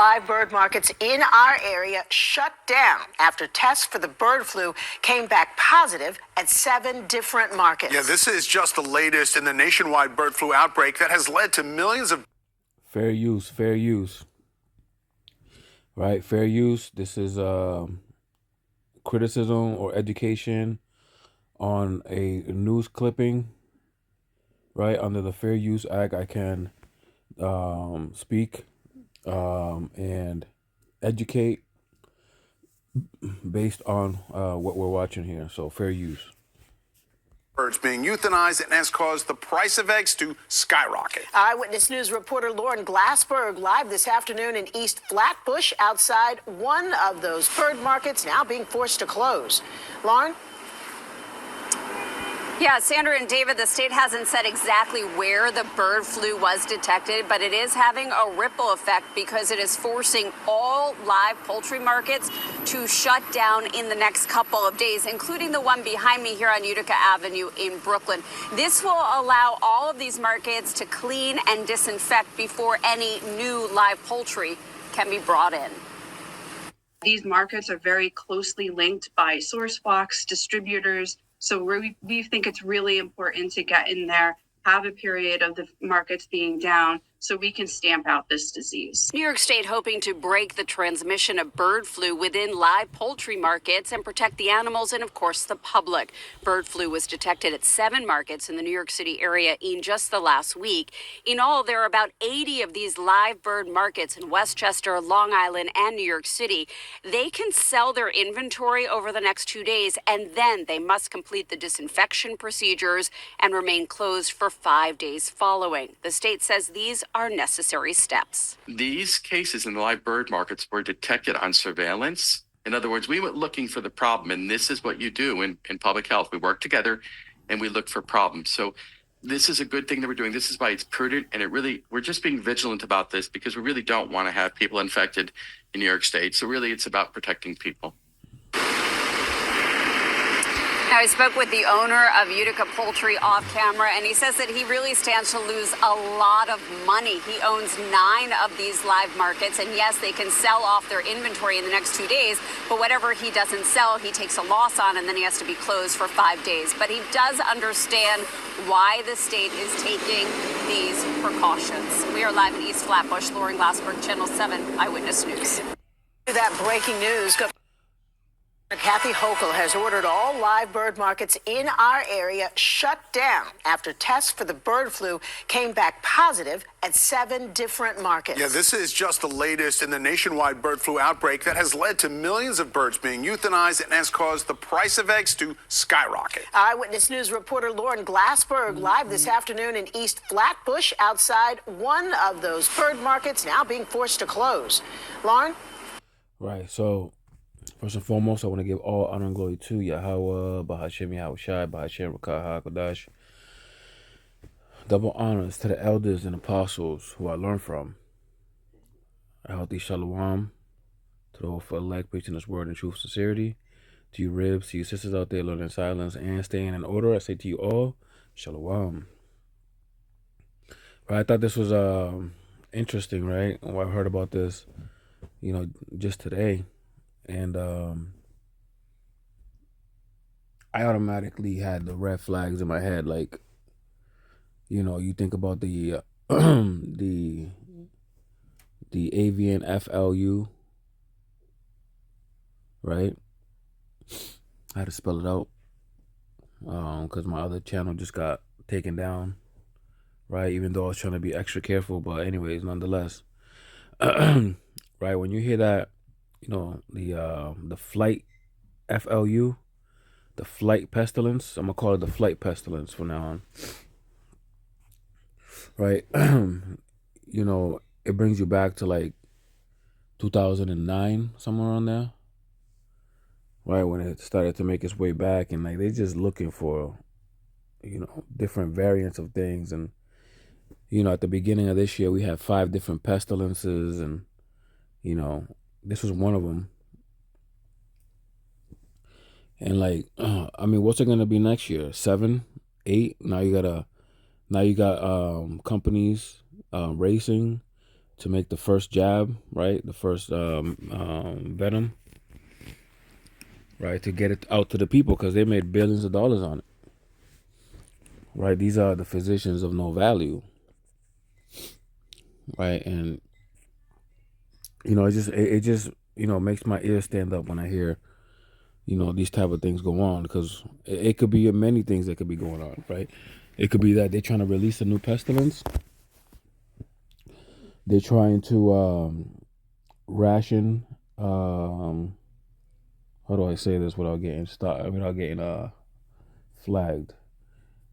Live bird markets in our area shut down after tests for the bird flu came back positive at 7 different markets. Yeah, this is just the latest in the nationwide bird flu outbreak that has led to millions of... Fair use. Right, fair use. This is criticism or education on a news clipping. Right, under the Fair Use Act, I can speak and educate based on what we're watching here. So fair use. Birds being euthanized and has caused the price of eggs to skyrocket. Eyewitness News reporter Lauren Glassberg live this afternoon in East Flatbush outside one of those bird markets now being forced to close. Lauren? Yeah, Sandra and David, the state hasn't said exactly where the bird flu was detected, but it is having a ripple effect because it is forcing all live poultry markets to shut down in the next couple of days, including the one behind me here on Utica Avenue in Brooklyn. This will allow all of these markets to clean and disinfect before any new live poultry can be brought in. These markets are very closely linked by source flocks, distributors. So we think it's really important to get in there, have a period of the markets being down so we can stamp out this disease. New York State hoping to break the transmission of bird flu within live poultry markets and protect the animals and, of course, the public. Bird flu was detected at 7 markets in the New York City area in just the last week. In all, there are about 80 of these live bird markets in Westchester, Long Island, and New York City. They can sell their inventory over the next 2 days, and then they must complete the disinfection procedures and remain closed for 5 days following. The state says these are necessary steps. These cases in the live bird markets were detected on surveillance. In other words, we went looking for the problem, and this is what you do in public health. We work together and we look for problems. So this is a good thing that we're doing. This is why it's prudent, and we're just being vigilant about this because we really don't want to have people infected in New York State. So really it's about protecting people. Now, I spoke with the owner of Utica Poultry off camera, and he says that he really stands to lose a lot of money. He owns 9 of these live markets, and yes, they can sell off their inventory in the next 2 days, but whatever he doesn't sell, he takes a loss on, and then he has to be closed for 5 days. But he does understand why the state is taking these precautions. We are live in East Flatbush. Lauren Glassberg, Channel 7 Eyewitness News. That breaking news. Kathy Hochul has ordered all live bird markets in our area shut down after tests for the bird flu came back positive at 7 different markets. Yeah, this is just the latest in the nationwide bird flu outbreak that has led to millions of birds being euthanized and has caused the price of eggs to skyrocket. Eyewitness News reporter Lauren Glassberg live this afternoon in East Flatbush outside one of those bird markets now being forced to close. Lauren? Right, so first and foremost, I want to give all honor and glory to Yahweh, Bahashem Yahushai, Bahashem Rakah HaKadosh. Double honors to the elders and apostles who I learned from. A healthy shalom to the hopeful elect, preaching this word in truth and sincerity. To you ribs, to you sisters out there learning silence and staying in order, I say to you all, shalom. Right, I thought this was interesting, right? I heard about this, just today. And I automatically had the red flags in my head, like, you think about the the avian FLU, right? I had to spell it out because my other channel just got taken down, right? Even though I was trying to be extra careful, but anyways, nonetheless, right? When you hear that, the flight FLU, the flight pestilence. I'm gonna call it the flight pestilence from now on. Right? It brings you back to like 2009, somewhere around there. Right, when it started to make its way back, and like they're just looking for, different variants of things. And at the beginning of this year, we had 5 different pestilences, and this was one of them. And like, what's it gonna be next year? 7, 8? Now you got companies racing to make the first jab, right? The first venom, right? To get it out to the people because they made billions of dollars on it, right? These are the physicians of no value, right? And it just makes my ears stand up when I hear these type of things go on, because it could be many things that could be going on, right? It could be that they're trying to release a new pestilence. They're trying to ration. How do I say this without getting flagged?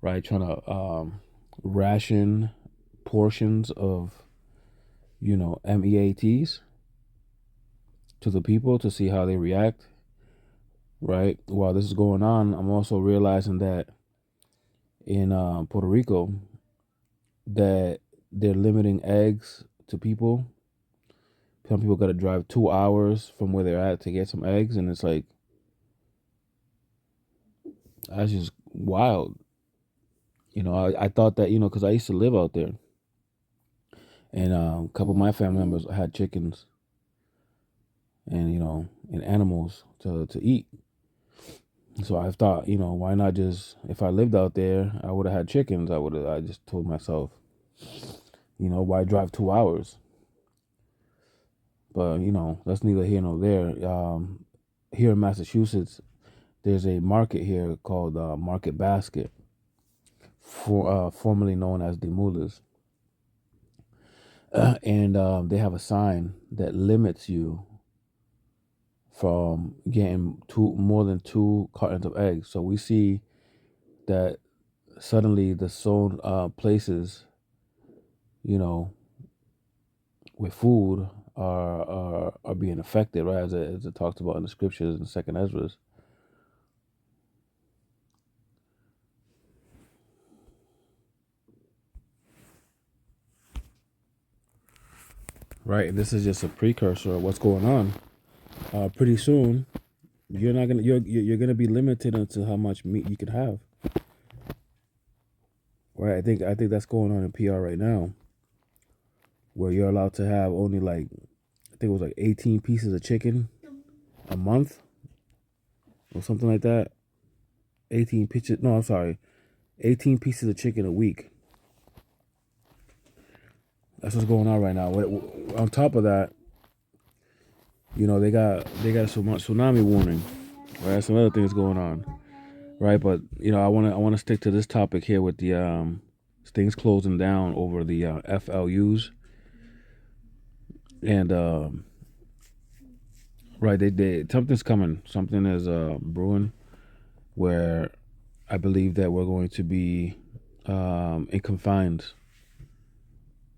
Right, trying to ration portions of MEATs to the people to see how they react. Right, while this is going on, I'm also realizing that in Puerto Rico, that they're limiting eggs to people. Some people got to drive 2 hours from where they're at to get some eggs, and it's like, that's just wild. I thought that, because I used to live out there, and a couple of my family members had chickens and, and animals to eat. So I thought, why not just, if I lived out there, I would have had chickens. I just told myself, why drive 2 hours? But, that's neither here nor there. Here in Massachusetts, there's a market here called Market Basket, formerly known as the Mullahs. And they have a sign that limits you from getting more than 2 cartons of eggs. So we see that suddenly the sold places, with food are being affected, right? As it talks about in the scriptures in Second Ezra. Right, and this is just a precursor of what's going on. Pretty soon, you're gonna be limited into how much meat you can have. Right, I think that's going on in PR right now, where you're allowed to have only I think it was 18 pieces of chicken a month or something like that. 18 pieces of chicken a week. That's what's going on right now. On top of that, they got so much tsunami warning. Right, that's another thing that's going on. Right, but I want to stick to this topic here with the things closing down over the FLUs, and right, they something's coming. Something is brewing, where I believe that we're going to be in confines.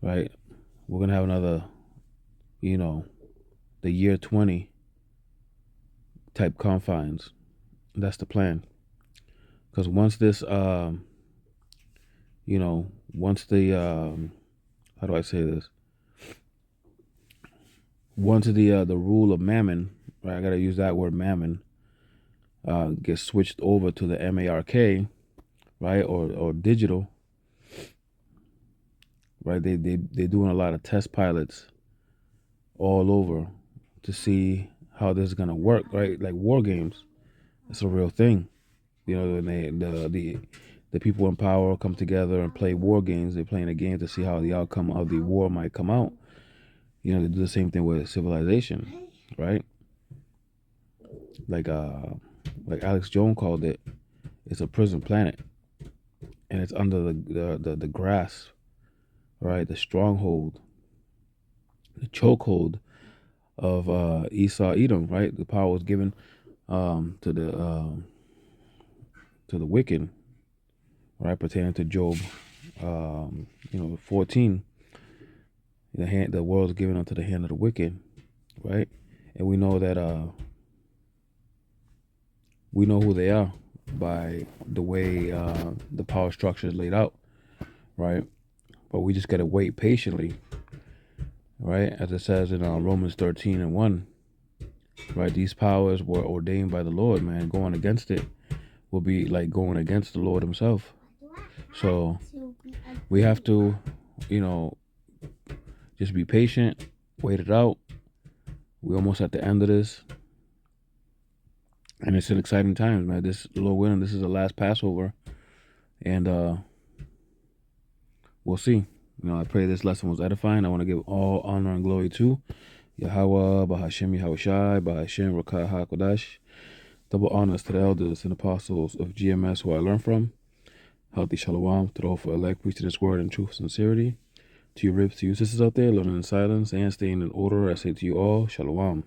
Right, we're gonna have another, the year 20 type confines. That's the plan. Because once this, once the, how do I say this? Once the rule of mammon, right? I gotta use that word, mammon, gets switched over to the MARK, right, or digital. Right, they're doing a lot of test pilots all over to see how this is gonna work. Right, like war games, it's a real thing. When the people in power come together and play war games, they're playing a game to see how the outcome of the war might come out. They do the same thing with civilization, right? Like Alex Jones called it, it's a prison planet, and it's under the grasp, right? The stronghold, the chokehold of Esau Edom, right? The power was given to the wicked, right? Pertaining to Job, 14. The world is given unto the hand of the wicked, right? And we know that we know who they are by the way the power structure is laid out, right? But we just gotta wait patiently, right? As it says in Romans 13:1, right? These powers were ordained by the Lord, man. Going against it will be like going against the Lord himself. So we have to, Just be patient. Wait it out. We're almost at the end of this. And it's an exciting time, man. This Lord willing, this is the last Passover. And we'll see. I pray this lesson was edifying. I want to give all honor and glory to Yahweh, Bahashem Yahushai, Bahashem Rakah HaKodash. Double honors to the elders and apostles of GMS who I learned from. Healthy shalom to the hopeful elect, preaching this word in truth and sincerity. To you ribs, to you sisters out there, learning in silence and staying in order, I say to you all, shalom.